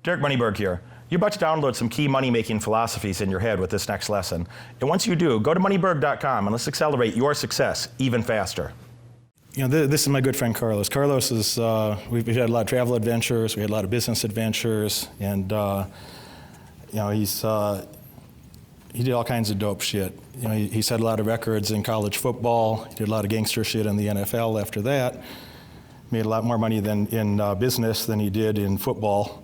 Derek Moneyberg here. You're about to download some key money-making philosophies in your head with this next lesson. And once you do, go to moneyberg.com and let's accelerate your success even faster. You know, this is my good friend Carlos. Carlos is, we've had a lot of travel adventures, we had a lot of business adventures, and you know, he did all kinds of dope shit. You know, he set a lot of records in college football, he did a lot of gangster shit in the NFL after that, made a lot more money in business than he did in football.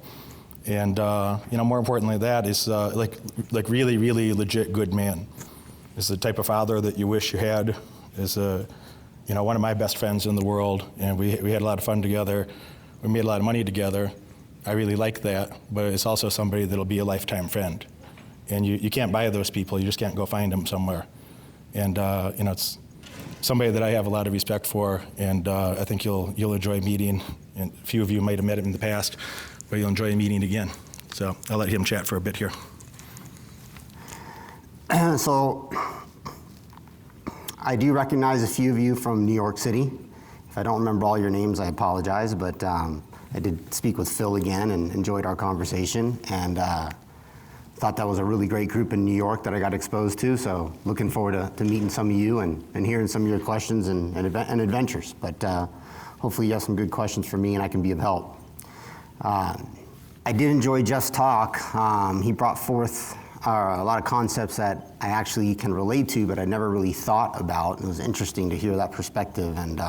And you know, more importantly than that is like really, really legit good man. Is the type of father that you wish you had. Is you know, one of my best friends in the world, and we had a lot of fun together. We made a lot of money together. I really like that, but it's also somebody that'll be a lifetime friend. And you can't buy those people, you just can't go find them somewhere. And you know, it's somebody that I have a lot of respect for, and I think you'll enjoy meeting. And a few of you might have met him in the past, but you'll enjoy meeting again. So I'll let him chat for a bit here. So I do recognize a few of you from New York City. If I don't remember all your names, I apologize, but I did speak with Phil again and enjoyed our conversation, and thought that was a really great group in New York that I got exposed to, so looking forward to meeting some of you and hearing some of your questions and adventures. But hopefully you have some good questions for me and I can be of help. I did enjoy Jeff's talk. He brought forth a lot of concepts that I actually can relate to, but I never really thought about. It was interesting to hear that perspective. And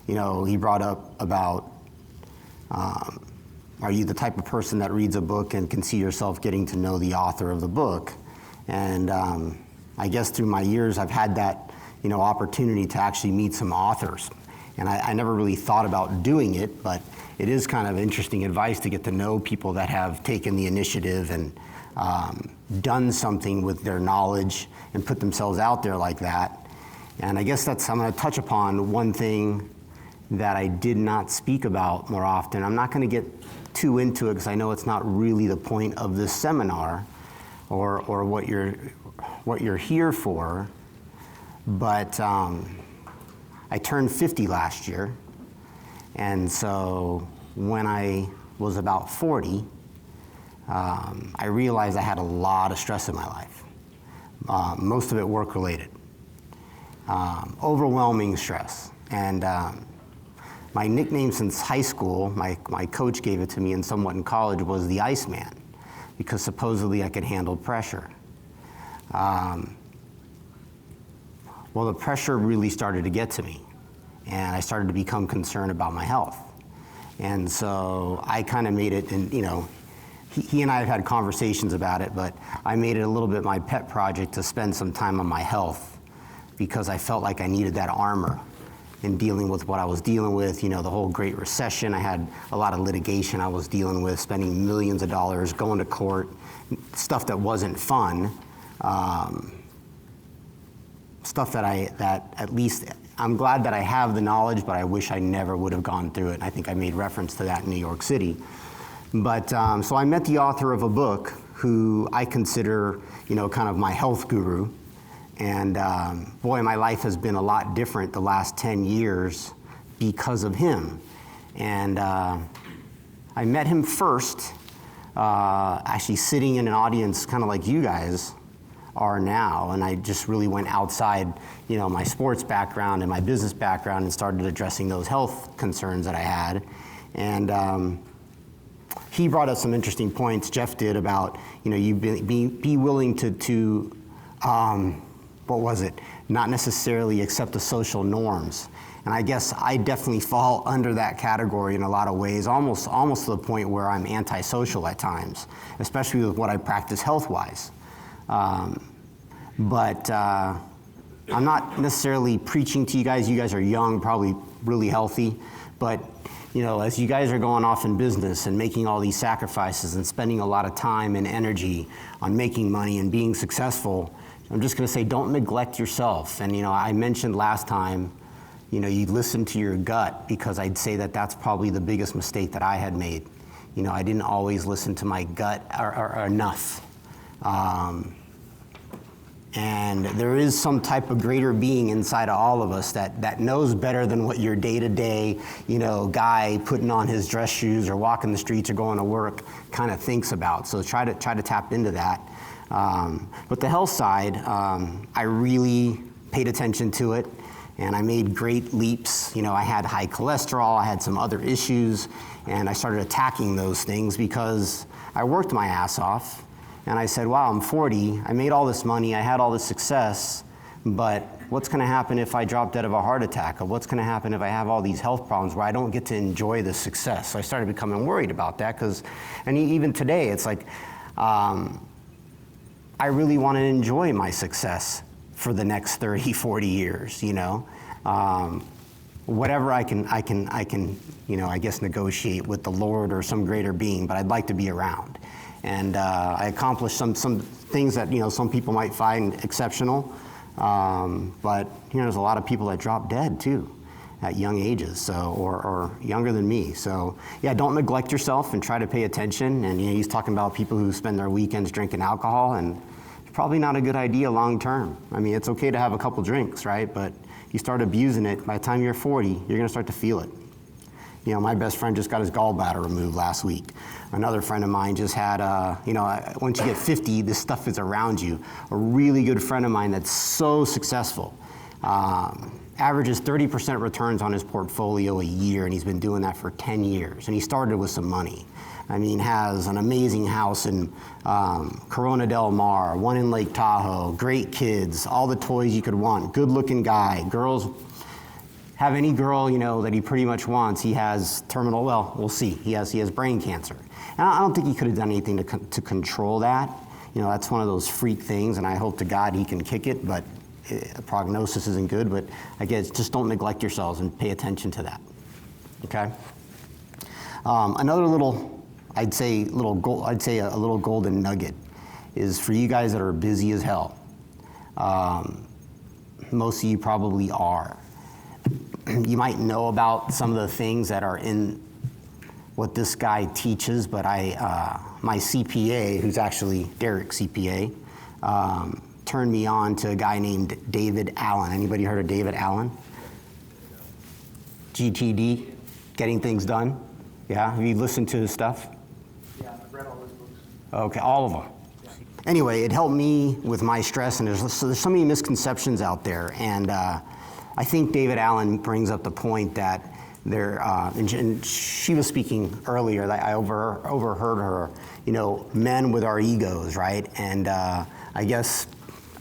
you know, he brought up about, are you the type of person that reads a book and can see yourself getting to know the author of the book? And I guess through my years, I've had that, you know, opportunity to actually meet some authors. And I never really thought about doing it, but it is kind of interesting advice to get to know people that have taken the initiative and done something with their knowledge and put themselves out there like that. And I guess I'm going to touch upon one thing that I did not speak about more often. I'm not going to get too into it because I know it's not really the point of this seminar or what you're here for, but I turned 50 last year. And so when I was about 40, I realized I had a lot of stress in my life, most of it work-related, overwhelming stress. And my nickname since high school, my coach gave it to me and somewhat in college, was the Iceman, because supposedly I could handle pressure. Well, the pressure really started to get to me, and I started to become concerned about my health. And so I kind of made it, and you know, he and I have had conversations about it, but I made it a little bit my pet project to spend some time on my health, because I felt like I needed that armor in dealing with what I was dealing with. You know, the whole Great Recession, I had a lot of litigation I was dealing with, spending millions of dollars, going to court, stuff that wasn't fun, stuff that at least, I'm glad that I have the knowledge, but I wish I never would have gone through it. And I think I made reference to that in New York City. But so I met the author of a book who I consider, you know, kind of my health guru. And boy, my life has been a lot different the last 10 years because of him. And I met him first, actually sitting in an audience kind of like you guys are now, and I just really went outside, you know, my sports background and my business background and started addressing those health concerns that I had. And he brought up some interesting points, Jeff did, about, you know, you be willing to what was it? Not necessarily accept the social norms. And I guess I definitely fall under that category in a lot of ways, almost to the point where I'm antisocial at times, especially with what I practice health-wise. But I'm not necessarily preaching to you guys. You guys are young, probably really healthy, but you know, as you guys are going off in business and making all these sacrifices and spending a lot of time and energy on making money and being successful, I'm just going to say, don't neglect yourself. And you know, I mentioned last time, you know, you listen to your gut, because I'd say that that's probably the biggest mistake that I had made. You know, I didn't always listen to my gut or enough. And there is some type of greater being inside of all of us that knows better than what your day-to-day, guy putting on his dress shoes or walking the streets or going to work kind of thinks about. So try to tap into that. But the health side, I really paid attention to it, and I made great leaps. I had high cholesterol, I had some other issues, and I started attacking those things because I worked my ass off. And I said, wow, I'm 40, I made all this money, I had all this success, but what's gonna happen if I drop dead of a heart attack? Or what's gonna happen if I have all these health problems where I don't get to enjoy the success? So I started becoming worried about that and even today, it's like, I really wanna enjoy my success for the next 30, 40 years, whatever I can, I guess negotiate with the Lord or some greater being, but I'd like to be around. And I accomplished some things that some people might find exceptional, but there's a lot of people that drop dead too at young ages, so or younger than me. So yeah, don't neglect yourself and try to pay attention. And he's talking about people who spend their weekends drinking alcohol, and it's probably not a good idea long term. I mean, it's okay to have a couple drinks, right? But you start abusing it, by the time you're 40, you're gonna start to feel it. My best friend just got his gallbladder removed last week. Another friend of mine just had, once you get 50, this stuff is around you. A really good friend of mine that's so successful, averages 30% returns on his portfolio a year, and he's been doing that for 10 years. And he started with some money. Has an amazing house in Corona Del Mar, one in Lake Tahoe, great kids, all the toys you could want, good looking guy, girls. Have any girl, that he pretty much wants. He has terminal, we'll see. He has brain cancer. And I don't think he could have done anything to control that. That's one of those freak things, and I hope to God he can kick it, but the prognosis isn't good. But I guess just don't neglect yourselves and pay attention to that, okay? Another little, I'd say a little golden nugget is for you guys that are busy as hell. Most of you probably are. You might know about some of the things that are in what this guy teaches, but my CPA, who's actually Derek's CPA, turned me on to a guy named David Allen. Anybody heard of David Allen? GTD, Getting Things Done. Yeah, have you listened to his stuff? Yeah, I've read all his books. Okay, all of them. Yeah. Anyway, it helped me with my stress, and there's so many misconceptions out there, and I think David Allen brings up the point that and she was speaking earlier, that I overheard her, men with our egos, right? And I guess,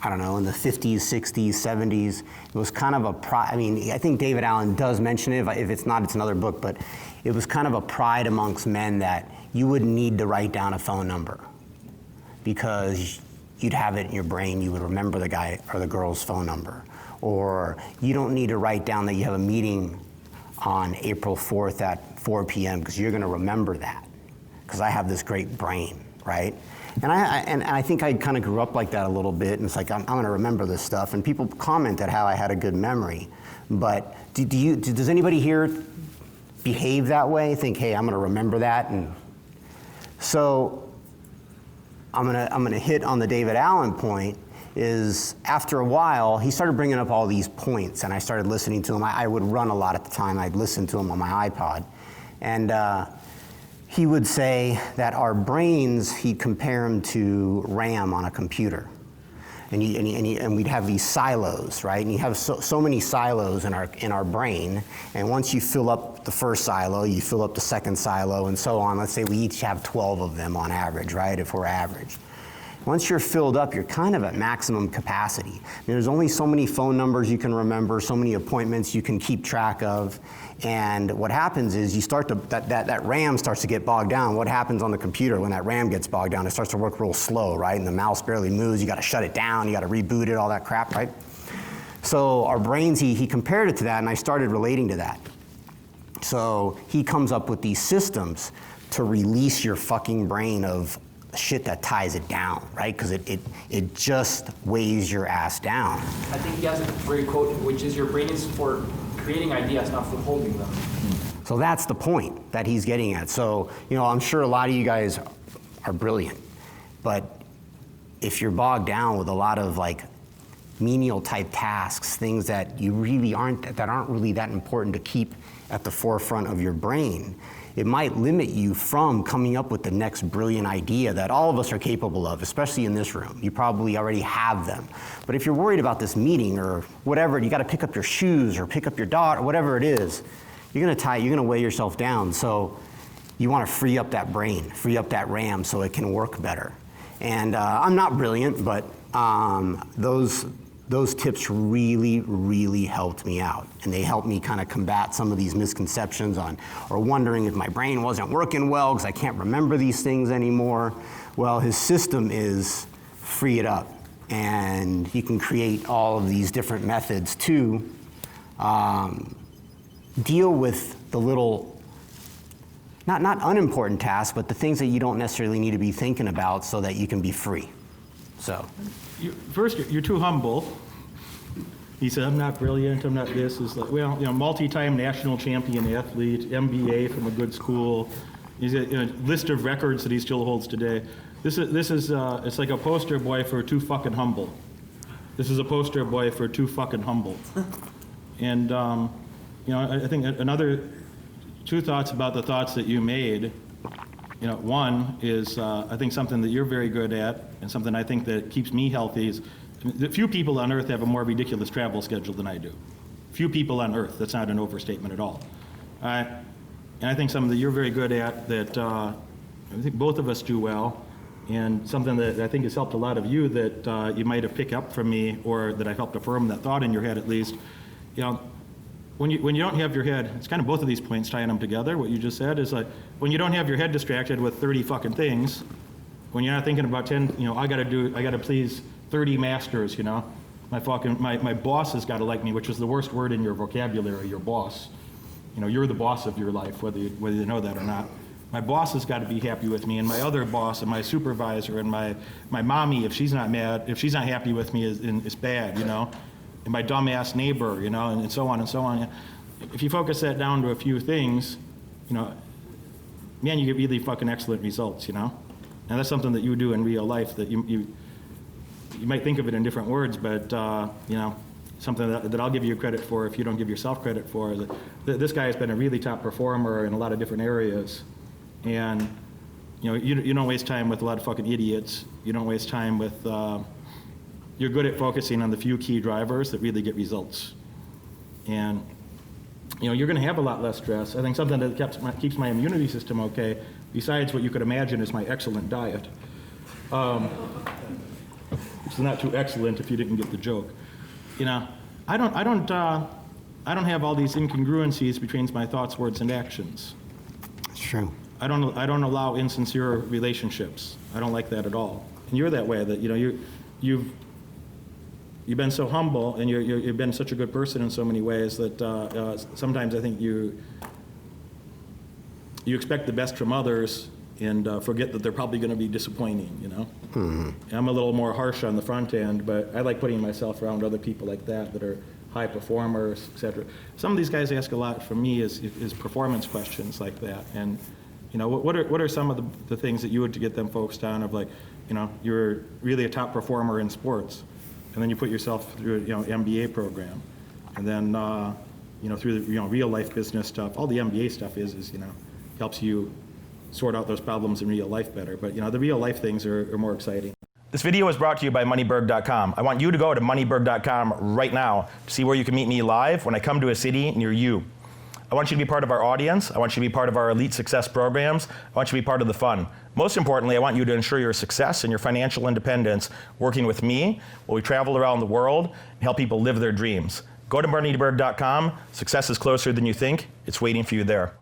I don't know, in the 50s, 60s, 70s, it was kind of a pride. I think David Allen does mention it. If it's not, it's another book, but it was kind of a pride amongst men that you wouldn't need to write down a phone number because you'd have it in your brain, you would remember the guy or the girl's phone number. Or you don't need to write down that you have a meeting on April 4th at 4 p.m. because you're gonna remember that, because I have this great brain, right? And I think I kind of grew up like that a little bit, and it's like, I'm gonna remember this stuff, and people commented how I had a good memory. But does anybody here behave that way? Think, hey, I'm gonna remember that? And so I'm gonna hit on the David Allen point. Is after a while, he started bringing up all these points, and I started listening to him. I would run a lot at the time. I'd listen to him on my iPod. And he would say that our brains, he'd compare them to RAM on a computer. And we'd have these silos, right? And you have so many silos in our brain, and once you fill up the first silo, you fill up the second silo, and so on. Let's say we each have 12 of them on average, right, if we're average. Once you're filled up, you're kind of at maximum capacity. There's only so many phone numbers you can remember, so many appointments you can keep track of, and what happens is you start to, that RAM starts to get bogged down. What happens on the computer when that RAM gets bogged down? It starts to work real slow, right? And the mouse barely moves, you gotta shut it down, you gotta reboot it, all that crap, right? So our brains, he compared it to that, and I started relating to that. So he comes up with these systems to release your fucking brain of shit that ties it down, right? Because it just weighs your ass down. I think he has a great quote, which is your brain is for creating ideas, not for holding them. So that's the point that he's getting at. So, I'm sure a lot of you guys are brilliant, but if you're bogged down with a lot of menial type tasks, things that you really aren't really that important to keep at the forefront of your brain, it might limit you from coming up with the next brilliant idea that all of us are capable of, especially in this room. You probably already have them. But if you're worried about this meeting or whatever, you got to pick up your shoes or pick up your dog or whatever it is, you're going to weigh yourself down. So you want to free up that brain, free up that RAM so it can work better. And I'm not brilliant, but those tips really, really helped me out. And they helped me kind of combat some of these misconceptions or wondering if my brain wasn't working well because I can't remember these things anymore. Well, his system is free it up. And he can create all of these different methods to deal with the little, not unimportant tasks, but the things that you don't necessarily need to be thinking about so that you can be free. So. First, you're too humble. He said, I'm not brilliant, I'm not this. Is like, well, multi-time national champion athlete, MBA from a good school. He's got a list of records that he still holds today. This is it's like a poster boy for too fucking humble. This is a poster boy for too fucking humble. And, I think another two thoughts about the thoughts that you made. One is I think something that you're very good at, and something I think that keeps me healthy is that few people on earth have a more ridiculous travel schedule than I do. Few people on earth. That's not an overstatement at all. And I think something that you're very good at that I think both of us do well, and something that I think has helped a lot of you that you might have picked up from me, or that I helped affirm that thought in your head at least. When you don't have your head, it's kind of both of these points tying them together. What you just said is like, when you don't have your head distracted with 30 fucking things, when you're not thinking about 10, I gotta please 30 masters, my boss has gotta like me, which is the worst word in your vocabulary, your boss. You're the boss of your life, whether you know that or not. My boss has gotta be happy with me, and my other boss, and my supervisor, and my mommy, if she's not happy with me, is bad, and my dumbass neighbor, and so on and so on. If you focus that down to a few things, man, you get really fucking excellent results, And that's something that you do in real life that you might think of it in different words, but, something that I'll give you credit for if you don't give yourself credit for. This guy has been a really top performer in a lot of different areas. And, you don't waste time with a lot of fucking idiots. You don't waste time with... You're good at focusing on the few key drivers that really get results. And, you're going to have a lot less stress. I think something that keeps my immunity system okay, besides what you could imagine is my excellent diet. It's not too excellent if you didn't get the joke. I don't have all these incongruencies between my thoughts, words, and actions. That's true. I don't allow insincere relationships. I don't like that at all. And you're that way. That you've been so humble, and you've been such a good person in so many ways that sometimes I think you expect the best from others and forget that they're probably going to be disappointing, Mm-hmm. I'm a little more harsh on the front end, but I like putting myself around other people like that are high performers, et cetera. Some of these guys ask a lot from me is performance questions like that. And, what are some of the things that you would to get them focused on of like, you're really a top performer in sports. And then you put yourself through MBA program, and then through the real life business stuff. All the MBA stuff is helps you sort out those problems in real life better. But the real life things are more exciting. This video was brought to you by Moneyberg.com. I want you to go to Moneyberg.com right now to see where you can meet me live when I come to a city near you. I want you to be part of our audience. I want you to be part of our elite success programs. I want you to be part of the fun. Most importantly, I want you to ensure your success and your financial independence working with me while we travel around the world and help people live their dreams. Go to Moneyberg.com. Success is closer than you think. It's waiting for you there.